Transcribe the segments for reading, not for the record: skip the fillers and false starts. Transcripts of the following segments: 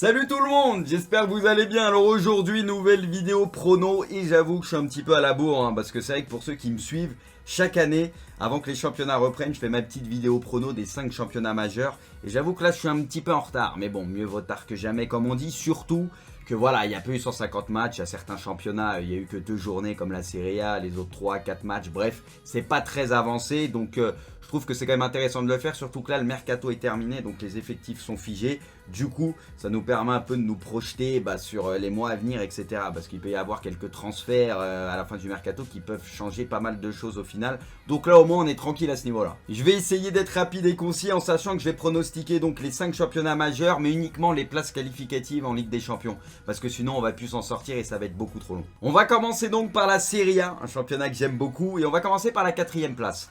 Salut tout le monde, j'espère que vous allez bien. Alors aujourd'hui, nouvelle vidéo prono et j'avoue que je suis un petit peu à la bourre parce que c'est vrai que pour ceux qui me suivent, chaque année, avant que les championnats reprennent, je fais ma petite vidéo prono des 5 championnats majeurs et j'avoue que là je suis un petit peu en retard. Mais bon, mieux vaut tard que jamais comme on dit, surtout que voilà, il n'y a pas eu 150 matchs, à certains championnats, il n'y a eu que 2 journées comme la Serie A, les autres 3, 4 matchs, bref, c'est pas très avancé, donc je trouve que c'est quand même intéressant de le faire, surtout que là le mercato est terminé, donc les effectifs sont figés, du coup ça nous permet un peu de nous projeter sur les mois à venir, etc. Parce qu'il peut y avoir quelques transferts à la fin du mercato qui peuvent changer pas mal de choses au final, donc là au moins on est tranquille à ce niveau là. Je vais essayer d'être rapide et concis en sachant que je vais pronostiquer donc les 5 championnats majeurs, mais uniquement les places qualificatives en Ligue des Champions. Parce que sinon on va plus s'en sortir et ça va être beaucoup trop long. On va commencer donc par la Serie A, un championnat que j'aime beaucoup, et on va commencer par la 4e place.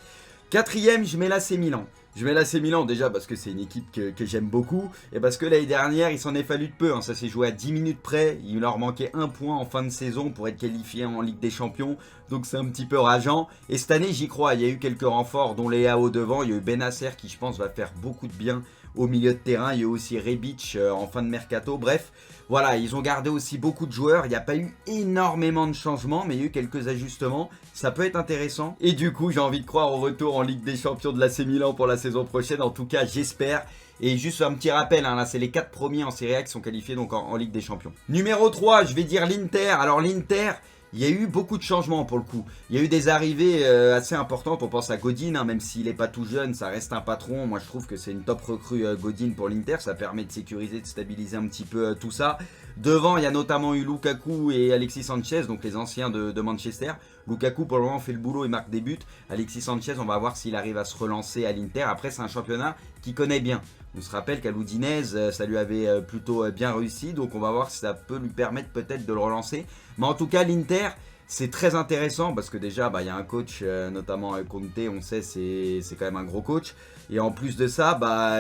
4e, je mets l'AC Milan. Je mets l'AC Milan déjà parce que c'est une équipe que j'aime beaucoup et parce que l'année dernière il s'en est fallu de peu, ça s'est joué à 10 minutes près, il leur manquait un point en fin de saison pour être qualifié en Ligue des Champions, donc c'est un petit peu rageant. Et cette année j'y crois, il y a eu quelques renforts dont Léao devant, il y a eu Benacer qui je pense va faire beaucoup de bien au milieu de terrain, il y a eu aussi Rebic en fin de mercato, bref. Voilà, ils ont gardé aussi beaucoup de joueurs, il n'y a pas eu énormément de changements, mais il y a eu quelques ajustements, ça peut être intéressant. Et du coup, j'ai envie de croire au retour en Ligue des Champions de l'AC Milan pour la saison prochaine, en tout cas j'espère. Et juste un petit rappel, là c'est les 4 premiers en Serie A qui sont qualifiés donc en Ligue des Champions. Numéro 3, je vais dire l'Inter. Alors l'Inter, il y a eu beaucoup de changements pour le coup. Il y a eu des arrivées assez importantes. On pense à Godin, même s'il n'est pas tout jeune, ça reste un patron. Moi, je trouve que c'est une top recrue Godin pour l'Inter. Ça permet de sécuriser, de stabiliser un petit peu tout ça. Devant, il y a notamment eu Lukaku et Alexis Sanchez, donc les anciens de Manchester. Lukaku, pour le moment, fait le boulot et marque des buts. Alexis Sanchez, on va voir s'il arrive à se relancer à l'Inter. Après, c'est un championnat qu'il connaît bien. On se rappelle qu'à l'Udinese, ça lui avait plutôt bien réussi. Donc, on va voir si ça peut lui permettre peut-être de le relancer. Mais en tout cas, l'Inter, c'est très intéressant parce que déjà, il y a un coach, notamment Conte, on sait, c'est quand même un gros coach. Et en plus de ça,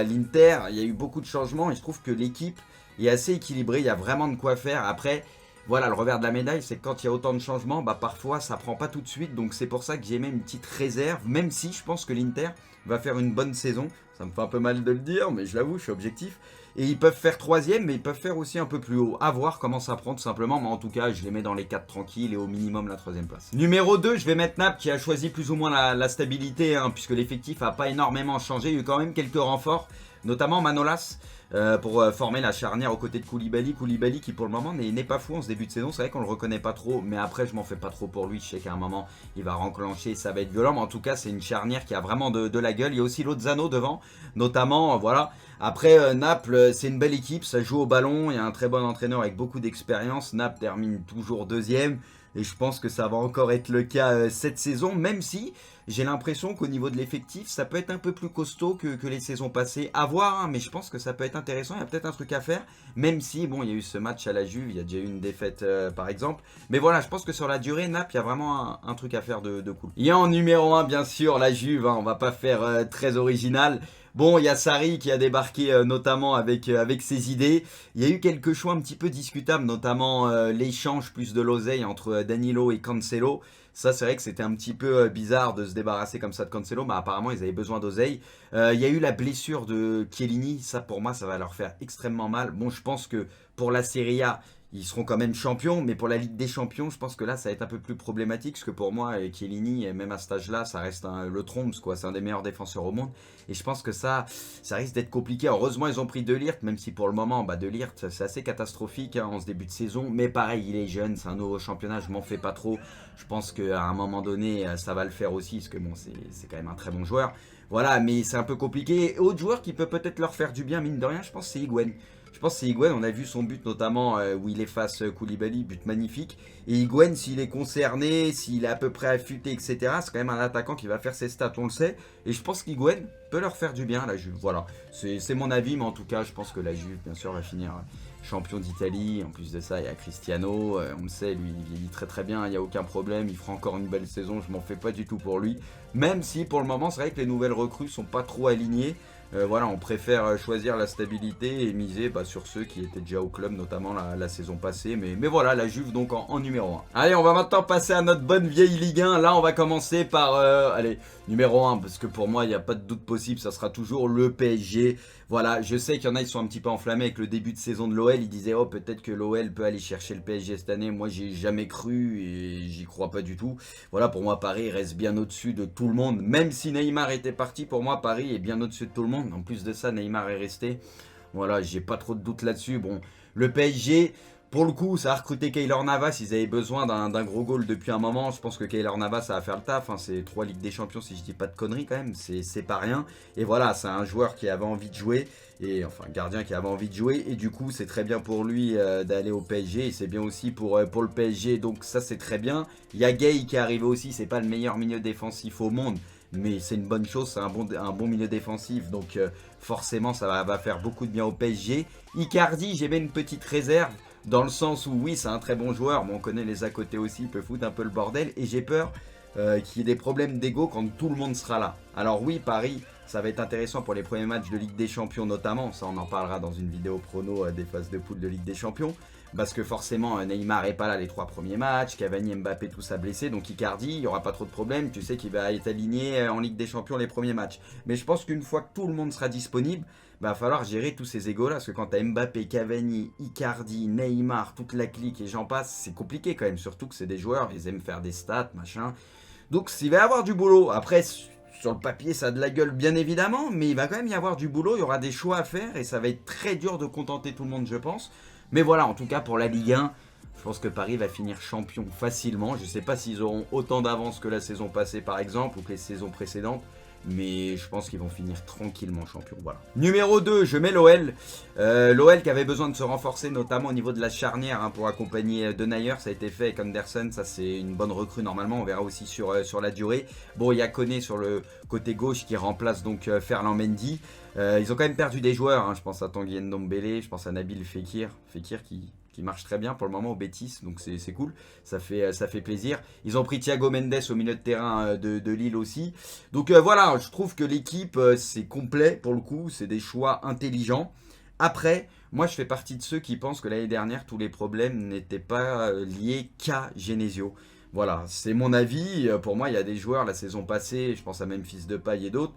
l'Inter, il y a eu beaucoup de changements et je trouve que l'équipe est assez équilibrée. Il y a vraiment de quoi faire. Après, voilà, le revers de la médaille, c'est que quand il y a autant de changements, parfois ça prend pas tout de suite. Donc c'est pour ça que j'ai même une petite réserve, même si je pense que l'Inter va faire une bonne saison. Ça me fait un peu mal de le dire, mais je l'avoue, je suis objectif. Et ils peuvent faire 3e, mais ils peuvent faire aussi un peu plus haut. À voir comment ça prend tout simplement. Mais en tout cas, je les mets dans les 4 tranquilles et au minimum la 3e place. Numéro 2, je vais mettre Naples qui a choisi plus ou moins la stabilité, puisque l'effectif n'a pas énormément changé. Il y a eu quand même quelques renforts, notamment Manolas. Pour former la charnière aux côtés de Koulibaly. Koulibaly qui pour le moment n'est pas fou en ce début de saison. C'est vrai qu'on le reconnaît pas trop, mais après je m'en fais pas trop pour lui. Je sais qu'à un moment il va renclencher, ça va être violent. Mais en tout cas c'est une charnière qui a vraiment de la gueule. Il y a aussi Lozano devant, notamment, voilà. Après Naples, c'est une belle équipe, ça joue au ballon. Il y a un très bon entraîneur avec beaucoup d'expérience. Naples termine toujours 2e. Et je pense que ça va encore être le cas cette saison, même si j'ai l'impression qu'au niveau de l'effectif, ça peut être un peu plus costaud que les saisons passées. À voir, mais je pense que ça peut être intéressant. Il y a peut-être un truc à faire, même si, bon, il y a eu ce match à la Juve, il y a déjà eu une défaite par exemple. Mais voilà, je pense que sur la durée, Naples, il y a vraiment un truc à faire de cool. Il y a en numéro 1, bien sûr, la Juve. On va pas faire très original. Bon, il y a Sarri qui a débarqué notamment avec ses idées. Il y a eu quelques choix un petit peu discutables, notamment l'échange plus de l'oseille entre Danilo et Cancelo. Ça, c'est vrai que c'était un petit peu bizarre de se débarrasser comme ça de Cancelo, mais apparemment, ils avaient besoin d'oseille. Il y a eu la blessure de Chiellini. Ça, pour moi, ça va leur faire extrêmement mal. Bon, je pense que pour la Serie A, ils seront quand même champions, mais pour la Ligue des Champions, je pense que là, ça va être un peu plus problématique, parce que pour moi, Chiellini, même à cet âge-là, ça reste le Trombs, quoi. C'est un des meilleurs défenseurs au monde, et je pense que ça risque d'être compliqué. Heureusement, ils ont pris De Ligt, même si pour le moment, De Ligt, c'est assez catastrophique en ce début de saison, mais pareil, il est jeune, c'est un nouveau championnat, je m'en fais pas trop. Je pense qu'à un moment donné, ça va le faire aussi, parce que bon, c'est quand même un très bon joueur. Voilà, mais c'est un peu compliqué. Et autre joueur qui peut peut-être leur faire du bien, mine de rien, je pense, c'est Higuain. Je pense que c'est Higuain, on a vu son but notamment où il efface Koulibaly, but magnifique. Et Higuain, s'il est concerné, s'il est à peu près affûté, etc., c'est quand même un attaquant qui va faire ses stats, on le sait. Et je pense qu'Higuain peut leur faire du bien à la Juve. Voilà, c'est mon avis, mais en tout cas, je pense que la Juve, bien sûr, va finir champion d'Italie. En plus de ça, il y a Cristiano, on le sait, lui, il vieillit très très bien, il n'y a aucun problème, il fera encore une belle saison, je m'en fais pas du tout pour lui. Même si, pour le moment, c'est vrai que les nouvelles recrues sont pas trop alignées. Voilà, on préfère choisir la stabilité et miser sur ceux qui étaient déjà au club, notamment la saison passée. Mais voilà, la Juve donc en numéro 1. Allez, on va maintenant passer à notre bonne vieille Ligue 1. Là, on va commencer par, allez, numéro 1, parce que pour moi, il n'y a pas de doute possible, ça sera toujours le PSG. Voilà, je sais qu'il y en a, ils sont un petit peu enflammés avec le début de saison de l'OL. Ils disaient, oh, peut-être que l'OL peut aller chercher le PSG cette année. Moi, j'ai jamais cru et j'y crois pas du tout. Voilà, pour moi, Paris reste bien au-dessus de tout le monde. Même si Neymar était parti, pour moi, Paris est bien au-dessus de tout le monde. En plus de ça, Neymar est resté. Voilà, j'ai pas trop de doute là-dessus. Bon, le PSG, pour le coup, ça a recruté Keylor Navas. Ils avaient besoin d'un gros goal depuis un moment. Je pense que Keylor Navas, ça va faire le taf. C'est 3 Ligues des Champions, si je dis pas de conneries quand même. C'est pas rien. Et voilà, c'est un joueur qui avait envie de jouer. Et enfin, gardien qui avait envie de jouer. Et du coup, c'est très bien pour lui d'aller au PSG. Et c'est bien aussi pour le PSG. Donc ça, c'est très bien. Il y a Gay qui est arrivé aussi. C'est pas le meilleur milieu défensif au monde. Mais c'est une bonne chose, c'est un bon milieu défensif, donc forcément ça va faire beaucoup de bien au PSG. Icardi, j'ai mis une petite réserve, dans le sens où oui, c'est un très bon joueur, mais on connaît les à côté aussi, il peut foutre un peu le bordel, et j'ai peur qu'il y ait des problèmes d'ego quand tout le monde sera là. Alors oui, Paris, ça va être intéressant pour les premiers matchs de Ligue des Champions notamment, ça on en parlera dans une vidéo prono des phases de poule de Ligue des Champions. Parce que forcément Neymar est pas là les 3 premiers matchs, Cavani, Mbappé, tout ça blessé, donc Icardi, il n'y aura pas trop de problème, tu sais qu'il va être aligné en Ligue des Champions les premiers matchs. Mais je pense qu'une fois que tout le monde sera disponible, va falloir gérer tous ces égos là, parce que quand tu as Mbappé, Cavani, Icardi, Neymar, toute la clique et j'en passe, c'est compliqué quand même, surtout que c'est des joueurs, ils aiment faire des stats, machin. Donc il va y avoir du boulot, après sur le papier ça a de la gueule bien évidemment, mais il va quand même y avoir du boulot, il y aura des choix à faire et ça va être très dur de contenter tout le monde je pense. Mais voilà, en tout cas pour la Ligue 1, je pense que Paris va finir champion facilement. Je ne sais pas s'ils auront autant d'avance que la saison passée par exemple ou que les saisons précédentes. Mais je pense qu'ils vont finir tranquillement champion. Voilà. Numéro 2, je mets l'OL. L'OL qui avait besoin de se renforcer notamment au niveau de la charnière pour accompagner Denayer. Ça a été fait avec Anderson. Ça c'est une bonne recrue normalement. On verra aussi sur la durée. Bon, il y a Koné sur le côté gauche qui remplace donc Ferland Mendy. Ils ont quand même perdu des joueurs. Je pense à Tanguy Ndombele. Je pense à Nabil Fekir. Fekir qui marche très bien pour le moment au Betis, donc c'est cool, ça fait plaisir. Ils ont pris Thiago Mendes au milieu de terrain de Lille aussi. Donc voilà, je trouve que l'équipe c'est complet pour le coup, c'est des choix intelligents. Après, moi je fais partie de ceux qui pensent que l'année dernière tous les problèmes n'étaient pas liés qu'à Genesio. Voilà, c'est mon avis. Pour moi, il y a des joueurs la saison passée, je pense à Memphis Depay et d'autres,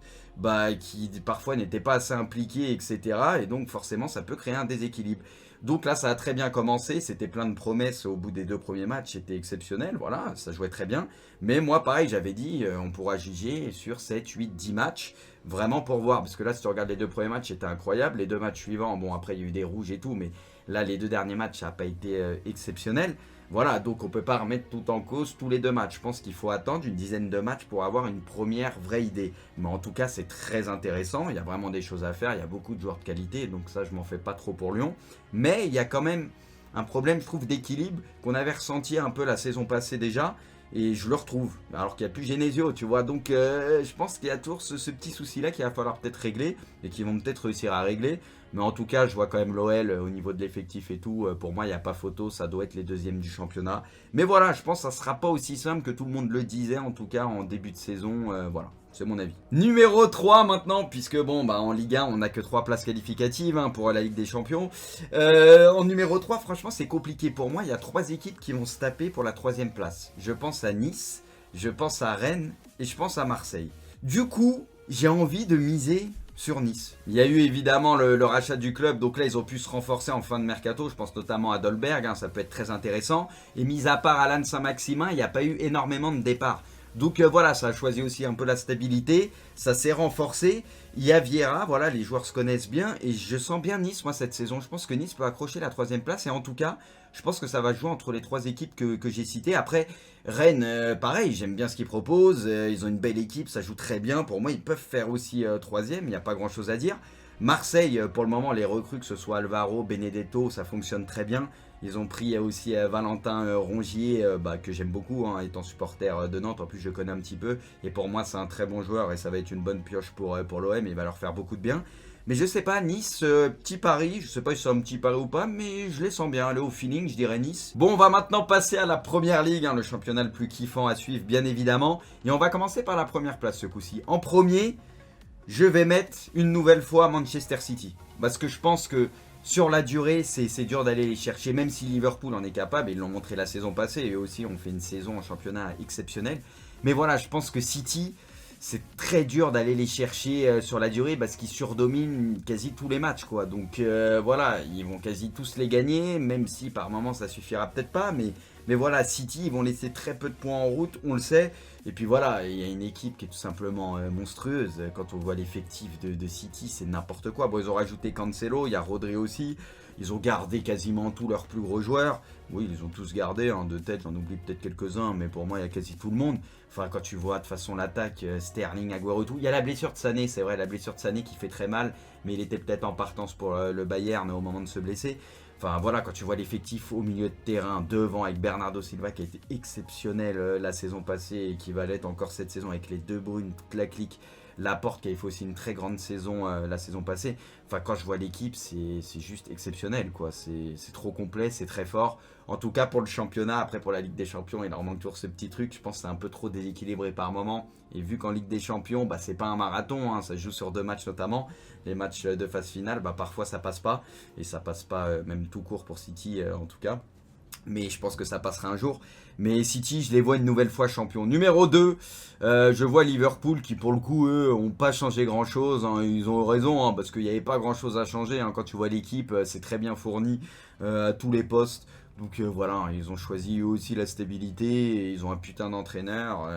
qui parfois n'étaient pas assez impliqués, etc. Et donc forcément, ça peut créer un déséquilibre. Donc là, ça a très bien commencé. C'était plein de promesses au bout des 2 premiers matchs. C'était exceptionnel. Voilà, ça jouait très bien. Mais moi, pareil, j'avais dit, on pourra juger sur 7, 8, 10 matchs. Vraiment pour voir. Parce que là, si tu regardes les 2 premiers matchs, c'était incroyable. Les 2 matchs suivants, bon, après, il y a eu des rouges et tout. Mais là, les 2 derniers matchs, ça n'a pas été exceptionnel. Voilà, donc on ne peut pas remettre tout en cause tous les 2 matchs. Je pense qu'il faut attendre une dizaine de matchs pour avoir une première vraie idée. Mais en tout cas, c'est très intéressant. Il y a vraiment des choses à faire. Il y a beaucoup de joueurs de qualité. Donc ça, je m'en fais pas trop pour Lyon. Mais il y a quand même un problème, je trouve, d'équilibre qu'on avait ressenti un peu la saison passée déjà. Et je le retrouve. Alors qu'il n'y a plus Genesio, tu vois. Donc je pense qu'il y a toujours ce petit souci-là qu'il va falloir peut-être régler. Et qu'ils vont peut-être réussir à régler. Mais en tout cas, je vois quand même l'OL au niveau de l'effectif et tout. Pour moi, il n'y a pas photo. Ça doit être les 2e du championnat. Mais voilà, je pense que ça ne sera pas aussi simple que tout le monde le disait. En tout cas, en début de saison. Voilà, c'est mon avis. Numéro 3 maintenant. Puisque bon, en Ligue 1, on n'a que 3 places qualificatives pour la Ligue des Champions. En numéro 3, franchement, c'est compliqué pour moi. Il y a 3 équipes qui vont se taper pour la 3e place. Je pense à Nice, je pense à Rennes et je pense à Marseille. Du coup, j'ai envie de miser sur Nice. Il y a eu évidemment le rachat du club, donc là ils ont pu se renforcer en fin de mercato, je pense notamment à Dolberg, ça peut être très intéressant. Et mis à part Alan Saint-Maximin, il n'y a pas eu énormément de départs. Donc voilà, ça a choisi aussi un peu la stabilité, ça s'est renforcé. Il y a Vieira, voilà, les joueurs se connaissent bien et je sens bien Nice, moi, cette saison. Je pense que Nice peut accrocher la 3e place et en tout cas, je pense que ça va jouer entre les 3 équipes que j'ai citées. Après, Rennes, pareil, j'aime bien ce qu'ils proposent, ils ont une belle équipe, ça joue très bien. Pour moi, ils peuvent faire aussi 3e, il n'y a pas grand chose à dire. Marseille, pour le moment, les recrues, que ce soit Alvaro, Benedetto, ça fonctionne très bien. Ils ont pris aussi Valentin Rongier, que j'aime beaucoup, étant supporter de Nantes. En plus, je connais un petit peu. Et pour moi, c'est un très bon joueur et ça va être une bonne pioche pour l'OM. Il va leur faire beaucoup de bien. Mais je sais pas, Nice, petit pari. Je sais pas si c'est un petit pari ou pas, mais je les sens bien. Allez, au feeling, je dirais Nice. Bon, on va maintenant passer à la première ligue, le championnat le plus kiffant à suivre, bien évidemment. Et on va commencer par la première place ce coup-ci. En premier, Je vais mettre une nouvelle fois Manchester City. Parce que je pense que sur la durée, c'est dur d'aller les chercher. Même si Liverpool en est capable, et ils l'ont montré la saison passée. Et eux aussi, on fait une saison en championnat exceptionnelle. Mais voilà, je pense que City, c'est très dur d'aller les chercher sur la durée. Parce qu'ils surdominent quasi tous les matchs, quoi. Donc voilà, ils vont quasi tous les gagner. Même si par moment, ça suffira peut-être pas. Mais voilà, City, ils vont laisser très peu de points en route, on le sait. Et puis voilà, il y a une équipe qui est tout simplement monstrueuse. Quand on voit l'effectif de City, c'est n'importe quoi. Bon, ils ont rajouté Cancelo, il y a Rodri aussi. Ils ont gardé quasiment tous leurs plus gros joueurs. Oui, ils ont tous gardé, hein, de tête, j'en oublie peut-être quelques-uns, mais pour moi, il y a quasi tout le monde. Enfin, quand tu vois de façon l'attaque, Sterling, Agüero, tout. Il y a la blessure de Sané, c'est vrai, la blessure de Sané qui fait très mal, mais il était peut-être en partance pour le Bayern au moment de se blesser. Enfin voilà, quand tu vois l'effectif au milieu de terrain, devant avec Bernardo Silva qui a été exceptionnel la saison passée et qui va l'être encore cette saison avec les deux Brunes, toute la clique, Laporte qui a fait aussi une très grande saison la saison passée. Enfin quand je vois l'équipe, c'est juste exceptionnel quoi. C'est trop complet, c'est très fort. En tout cas pour le championnat, après pour la Ligue des Champions, il leur manque toujours ce petit truc. Je pense que c'est un peu trop déséquilibré par moment. Et vu qu'en Ligue des Champions, bah, c'est pas un marathon, hein, ça se joue sur 2 matchs notamment. Les matchs de phase finale, bah, parfois ça passe pas. Et ça passe pas même tout court pour City en tout cas. Mais je pense que ça passera un jour. Mais City, je les vois une nouvelle fois champion. Numéro 2, je vois Liverpool qui pour le coup, eux, n'ont pas changé grand-chose. Hein. Ils ont raison, hein, parce qu'il n'y avait pas grand-chose à changer. Hein. Quand tu vois l'équipe, c'est très bien fourni à tous les postes. Donc voilà, ils ont choisi eux aussi la stabilité. Et ils ont un putain d'entraîneur.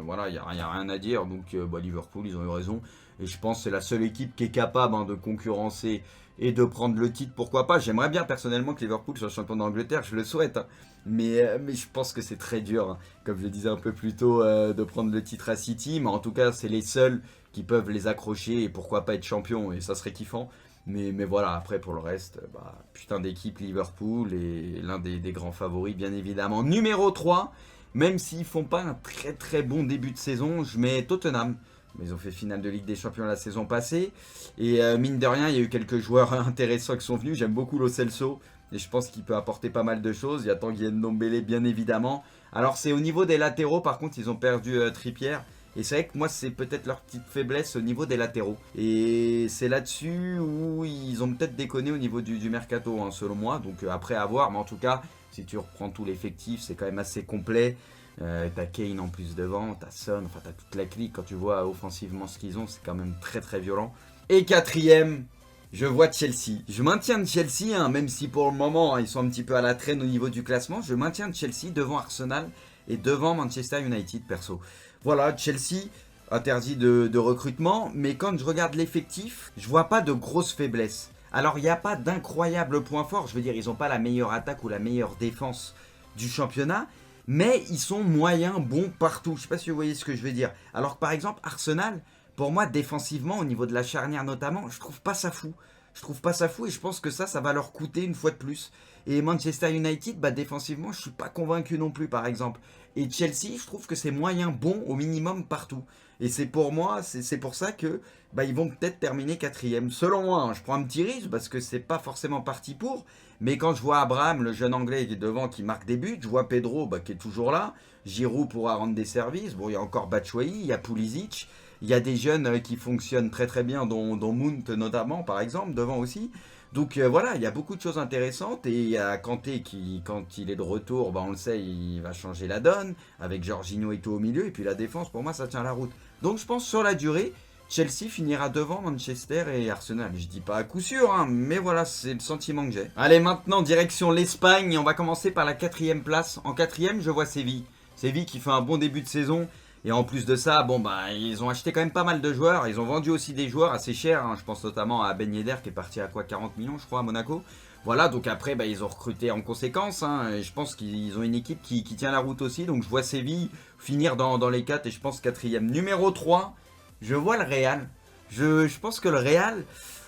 Voilà, il n'y a rien à dire. Donc bah, Liverpool, ils ont eu raison. Et je pense que c'est la seule équipe qui est capable de concurrencer et de prendre le titre, pourquoi pas. J'aimerais bien personnellement que Liverpool soit champion d'Angleterre, je le souhaite. Hein. Mais je pense que c'est très dur, hein, comme je le disais un peu plus tôt, de prendre le titre à City. Mais en tout cas, c'est les seuls qui peuvent les accrocher et pourquoi pas être champion. Et ça serait kiffant. Mais voilà, après pour le reste, bah, putain d'équipe Liverpool et l'un des grands favoris, bien évidemment. Numéro 3, même s'ils font pas un très très bon début de saison, je mets Tottenham. Mais ils ont fait finale de Ligue des Champions la saison passée. Et mine de rien, il y a eu quelques joueurs intéressants qui sont venus. J'aime beaucoup Lo Celso. Et je pense qu'il peut apporter pas mal de choses. Il y a Tanguy Ndombele, bien évidemment. Alors, c'est au niveau des latéraux, par contre, ils ont perdu Trippier. Et c'est vrai que moi, c'est peut-être leur petite faiblesse au niveau des latéraux. Et c'est là-dessus où ils ont peut-être déconné au niveau du mercato, hein, selon moi. Donc, après, à voir. Mais en tout cas, si tu reprends tout l'effectif, c'est quand même assez complet. T'as Kane en plus devant, t'as Son, enfin t'as toute la clique. Quand tu vois offensivement ce qu'ils ont, c'est quand même très très violent. Et quatrième, je vois Chelsea. Je maintiens Chelsea, hein, même si pour le moment ils sont un petit peu à la traîne au niveau du classement. Je maintiens Chelsea devant Arsenal et devant Manchester United perso. Voilà, Chelsea interdit de recrutement, mais quand je regarde l'effectif, je vois pas de grosses faiblesses. Alors il n'y a pas d'incroyables points forts, je veux dire ils n'ont pas la meilleure attaque ou la meilleure défense du championnat, mais ils sont moyens, bons partout. Je ne sais pas si vous voyez ce que je veux dire. Alors que par exemple, Arsenal, pour moi, défensivement, au niveau de la charnière notamment, je trouve pas ça fou. Je trouve pas ça fou et je pense que ça va leur coûter une fois de plus. Et Manchester United, bah, défensivement, je suis pas convaincu non plus, par exemple. Et Chelsea, je trouve que c'est moyen, bon, au minimum partout. Et c'est pour moi, c'est pour ça que bah, ils vont peut-être terminer quatrième. Selon moi, hein, je prends un petit risque parce que c'est pas forcément parti pour. Mais quand je vois Abraham, le jeune anglais qui est devant, qui marque des buts, je vois Pedro bah, qui est toujours là. Giroud pourra rendre des services. Bon, il y a encore Batshuayi, il y a Pulisic. Il y a des jeunes qui fonctionnent très très bien, dont Mount notamment, par exemple, devant aussi. Donc voilà, il y a beaucoup de choses intéressantes. Et il y a Kanté qui, quand il est de retour, bah, on le sait, il va changer la donne. Avec Jorginho et tout au milieu. Et puis la défense, pour moi, ça tient la route. Donc je pense sur la durée, Chelsea finira devant Manchester et Arsenal. Je dis pas à coup sûr, hein, mais voilà, c'est le sentiment que j'ai. Allez, maintenant, direction l'Espagne. On va commencer par la quatrième place. En quatrième, je vois Séville. Séville qui fait un bon début de saison. Et en plus de ça, bon bah ils ont acheté quand même pas mal de joueurs. Ils ont vendu aussi des joueurs assez chers. Hein. Je pense notamment à Ben Yedder qui est parti à quoi 40 millions je crois à Monaco. Voilà, donc après bah, ils ont recruté en conséquence. Hein. Et je pense qu'ils ont une équipe qui tient la route aussi. Donc je vois Séville finir dans les 4 et je pense quatrième. Numéro 3, je vois le Real. Je pense que le Real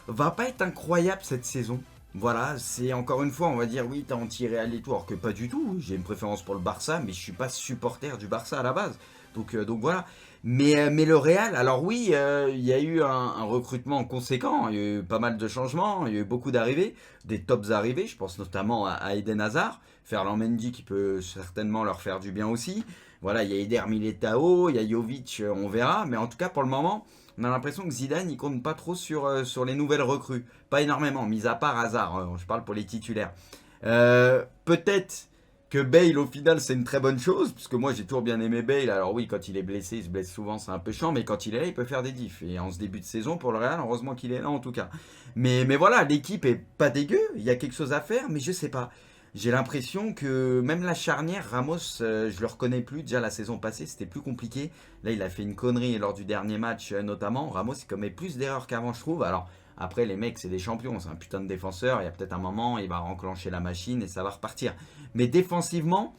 va pas être incroyable cette saison. Voilà, c'est encore une fois, on va dire oui, t'as anti-Real et tout, alors que pas du tout. J'ai une préférence pour le Barça, mais je suis pas supporter du Barça à la base. Donc voilà. Mais le Real, alors oui, il y a eu un recrutement conséquent, il y a eu pas mal de changements, il y a eu beaucoup d'arrivées, des tops arrivées, je pense notamment à Eden Hazard, Ferland Mendy qui peut certainement leur faire du bien aussi. Voilà, il y a Eder Militao, il y a Jovic, on verra, mais en tout cas pour le moment, on a l'impression que Zidane, il compte pas trop sur les nouvelles recrues. Pas énormément, mis à part Hazard, je parle pour les titulaires. Peut-être que Bale, au final, c'est une très bonne chose, puisque moi, j'ai toujours bien aimé Bale. Alors oui, quand il est blessé, il se blesse souvent, c'est un peu chiant, mais quand il est là, il peut faire des diffs. Et en ce début de saison, pour le Real, heureusement qu'il est là, en tout cas. Mais voilà, l'équipe est pas dégueu, il y a quelque chose à faire, mais je sais pas. J'ai l'impression que même la charnière, Ramos, je le reconnais plus. Déjà, la saison passée, c'était plus compliqué. Là, il a fait une connerie lors du dernier match, notamment. Ramos, il commet plus d'erreurs qu'avant, je trouve. Alors, après, les mecs, c'est des champions. C'est un putain de défenseur. Il y a peut-être un moment, il va enclencher la machine et ça va repartir. Mais défensivement,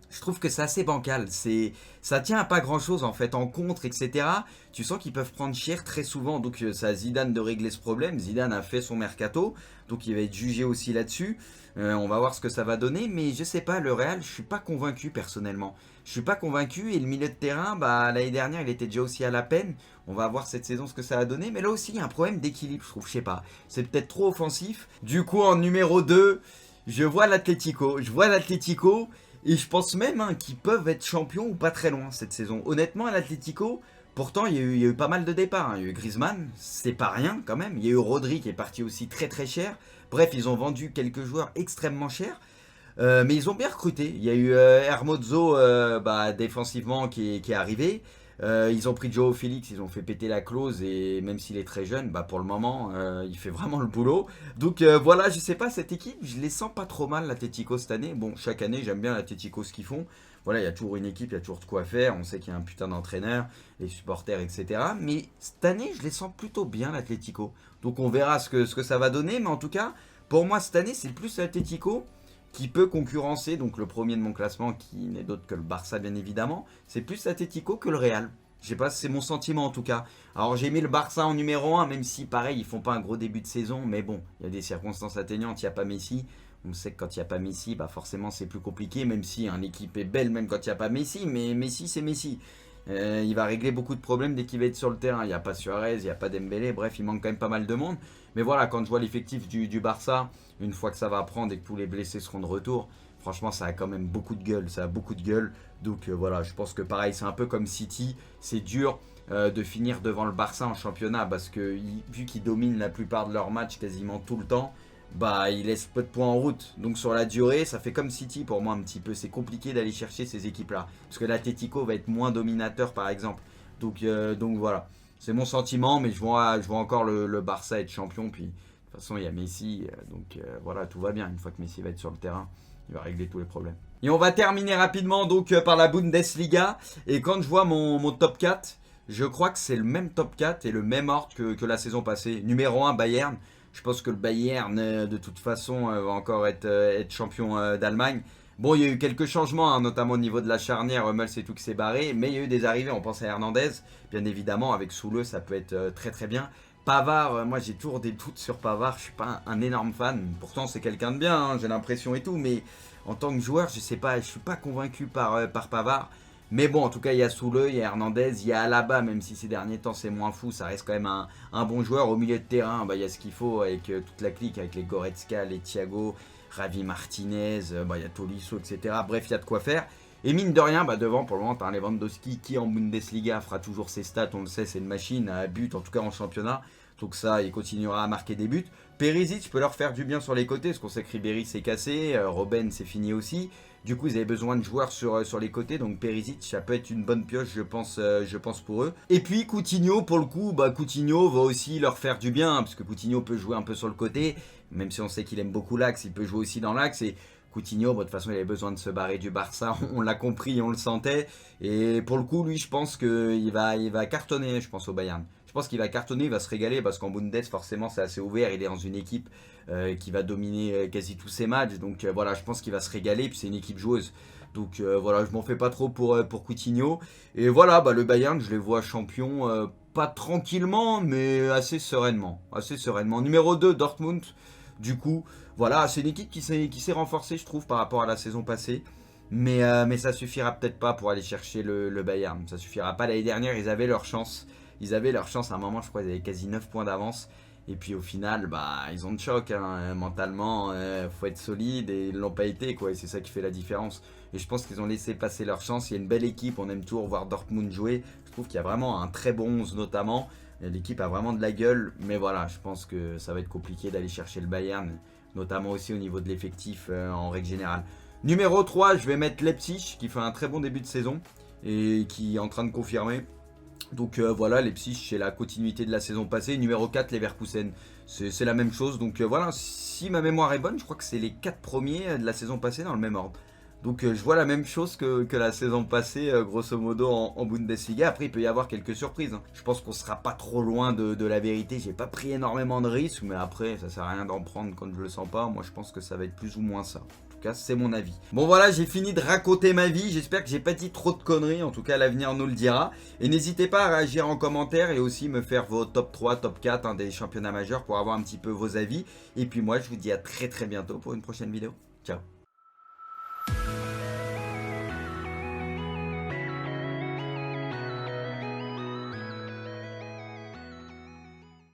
je trouve que c'est assez bancal. Ça tient à pas grand chose en fait en contre, etc. Tu sens qu'ils peuvent prendre cher très souvent. Donc c'est à Zidane de régler ce problème. Zidane a fait son mercato, donc il va être jugé aussi là-dessus. On va voir ce que ça va donner, mais je sais pas. Le Real, je suis pas convaincu personnellement. Je suis pas convaincu et le milieu de terrain, bah l'année dernière, il était déjà aussi à la peine. On va voir cette saison ce que ça va donner, mais là aussi il y a un problème d'équilibre, je trouve. Je sais pas. C'est peut-être trop offensif. Du coup, en numéro 2, je vois l'Atlético. Et je pense même qu'ils peuvent être champions ou pas très loin cette saison. Honnêtement, à l'Atlético, pourtant il y a eu pas mal de départs. Il y a eu Griezmann, c'est pas rien quand même. Il y a eu Rodri qui est parti aussi très très cher. Bref, ils ont vendu quelques joueurs extrêmement chers. Mais ils ont bien recruté. Il y a eu Hermoso défensivement qui est arrivé. Ils ont pris Joao Félix, ils ont fait péter la clause et même s'il est très jeune, bah pour le moment, il fait vraiment le boulot. Donc voilà, je sais pas, cette équipe, je les sens pas trop mal, l'Atlético cette année. Bon, chaque année, j'aime bien l'Atlético ce qu'ils font. Voilà, il y a toujours une équipe, il y a toujours de quoi faire. On sait qu'il y a un putain d'entraîneur, les supporters, etc. Mais cette année, je les sens plutôt bien, l'Atlético. Donc on verra ce que ça va donner. Mais en tout cas, pour moi, cette année, c'est plus l'Atlético qui peut concurrencer, donc le premier de mon classement, qui n'est d'autre que le Barça, bien évidemment. C'est plus l'Atlético que le Real. Je sais pas, c'est mon sentiment en tout cas. Alors j'ai mis le Barça en numéro 1, même si pareil, ils font pas un gros début de saison. Mais bon, il y a des circonstances atténuantes, il n'y a pas Messi. On sait que quand il n'y a pas Messi, bah forcément c'est plus compliqué, même si une équipe est belle, même quand il n'y a pas Messi. Mais Messi, c'est Messi. Il va régler beaucoup de problèmes dès qu'il va être sur le terrain. Il n'y a pas Suarez, il n'y a pas Dembélé. Bref, il manque quand même pas mal de monde. Mais voilà, quand je vois l'effectif du Barça, une fois que ça va prendre et que tous les blessés seront de retour, franchement, ça a quand même beaucoup de gueule. Ça a beaucoup de gueule. Donc voilà, je pense que pareil, c'est un peu comme City. C'est dur de finir devant le Barça en championnat parce que vu qu'ils dominent la plupart de leurs matchs quasiment tout le temps, bah ils laissent peu de points en route. Donc sur la durée, ça fait comme City pour moi un petit peu. C'est compliqué d'aller chercher ces équipes-là. Parce que l'Atlético va être moins dominateur par exemple. Donc voilà. C'est mon sentiment, mais je vois encore le Barça être champion. Puis de toute façon, il y a Messi. Voilà, tout va bien. Une fois que Messi va être sur le terrain, il va régler tous les problèmes. Et on va terminer rapidement donc par la Bundesliga. Et quand je vois mon top 4, je crois que c'est le même top 4 et le même ordre que la saison passée. Numéro 1, Bayern. Je pense que le Bayern, de toute façon, va encore être champion d'Allemagne. Bon, il y a eu quelques changements, hein, notamment au niveau de la charnière. Hummels et tout qui s'est barré. Mais il y a eu des arrivées. On pense à Hernandez. Bien évidemment, avec Soule, ça peut être très très bien. Pavard, moi j'ai toujours des doutes sur Pavard. Je suis pas un énorme fan. Pourtant, c'est quelqu'un de bien, hein, j'ai l'impression et tout. Mais en tant que joueur, je sais pas, je suis pas convaincu par Pavard. Mais bon, en tout cas, il y a Soule, il y a Hernandez, il y a Alaba, même si ces derniers temps c'est moins fou, ça reste quand même un bon joueur. Au milieu de terrain, bah, il y a ce qu'il faut avec toute la clique, avec les Goretzka, les Thiago, Ravi Martinez, il y a Tolisso, etc. Bref, il y a de quoi faire. Et mine de rien, bah, devant, pour le moment, tu as Lewandowski qui en Bundesliga fera toujours ses stats, on le sait, c'est une machine à but, en tout cas en championnat. Donc ça, il continuera à marquer des buts. Perisic peut leur faire du bien sur les côtés, parce qu'on sait que Ribéry s'est cassé, Robben c'est fini aussi. Du coup, ils avaient besoin de joueurs sur les côtés, donc Perisic, ça peut être une bonne pioche, je pense pour eux. Et puis Coutinho, pour le coup, Coutinho va aussi leur faire du bien, parce que Coutinho peut jouer un peu sur le côté, même si on sait qu'il aime beaucoup l'axe, il peut jouer aussi dans l'axe. Et Coutinho, de toute façon, il avait besoin de se barrer du Barça, on l'a compris, on le sentait. Et pour le coup, lui, je pense qu'il va cartonner, je pense, au Bayern. Je pense qu'il va cartonner, il va se régaler parce qu'en Bundes, forcément, c'est assez ouvert. Il est dans une équipe qui va dominer quasi tous ses matchs. Donc voilà, je pense qu'il va se régaler. Puis c'est une équipe joueuse. Donc voilà, je m'en fais pas trop pour Coutinho. Et voilà, le Bayern, je les vois champions, pas tranquillement, mais assez sereinement. Numéro 2, Dortmund. Du coup, voilà, c'est une équipe qui s'est renforcée, je trouve, par rapport à la saison passée. Mais ça suffira peut-être pas pour aller chercher le Bayern. Ça suffira pas. L'année dernière, ils avaient leur chance. À un moment, je crois, ils avaient quasi 9 points d'avance. Et puis au final, ils ont de choc. Hein. Mentalement, faut être solide et ils l'ont pas été, quoi. Et c'est ça qui fait la différence. Et je pense qu'ils ont laissé passer leur chance. Il y a une belle équipe, on aime toujours voir Dortmund jouer. Je trouve qu'il y a vraiment un très bon 11 notamment. L'équipe a vraiment de la gueule, mais voilà, je pense que ça va être compliqué d'aller chercher le Bayern, notamment aussi au niveau de l'effectif en règle générale. Numéro 3, je vais mettre Leipzig, qui fait un très bon début de saison et qui est en train de confirmer. Donc voilà, Leipzig, c'est la continuité de la saison passée. Numéro 4, Leverkusen, c'est la même chose. Donc voilà, si ma mémoire est bonne, je crois que c'est les 4 premiers de la saison passée dans le même ordre. Donc je vois la même chose que la saison passée, grosso modo, en Bundesliga. Après, il peut y avoir quelques surprises, hein. Je pense qu'on sera pas trop loin de la vérité. J'ai pas pris énormément de risques, mais après, ça sert à rien d'en prendre quand je le sens pas. Moi, je pense que ça va être plus ou moins ça. En tout cas, c'est mon avis. Bon voilà, j'ai fini de raconter ma vie. J'espère que j'ai pas dit trop de conneries. En tout cas, l'avenir nous le dira. Et n'hésitez pas à réagir en commentaire et aussi me faire vos top 3, top 4 hein, des championnats majeurs pour avoir un petit peu vos avis. Et puis moi, je vous dis à très très bientôt pour une prochaine vidéo. Ciao.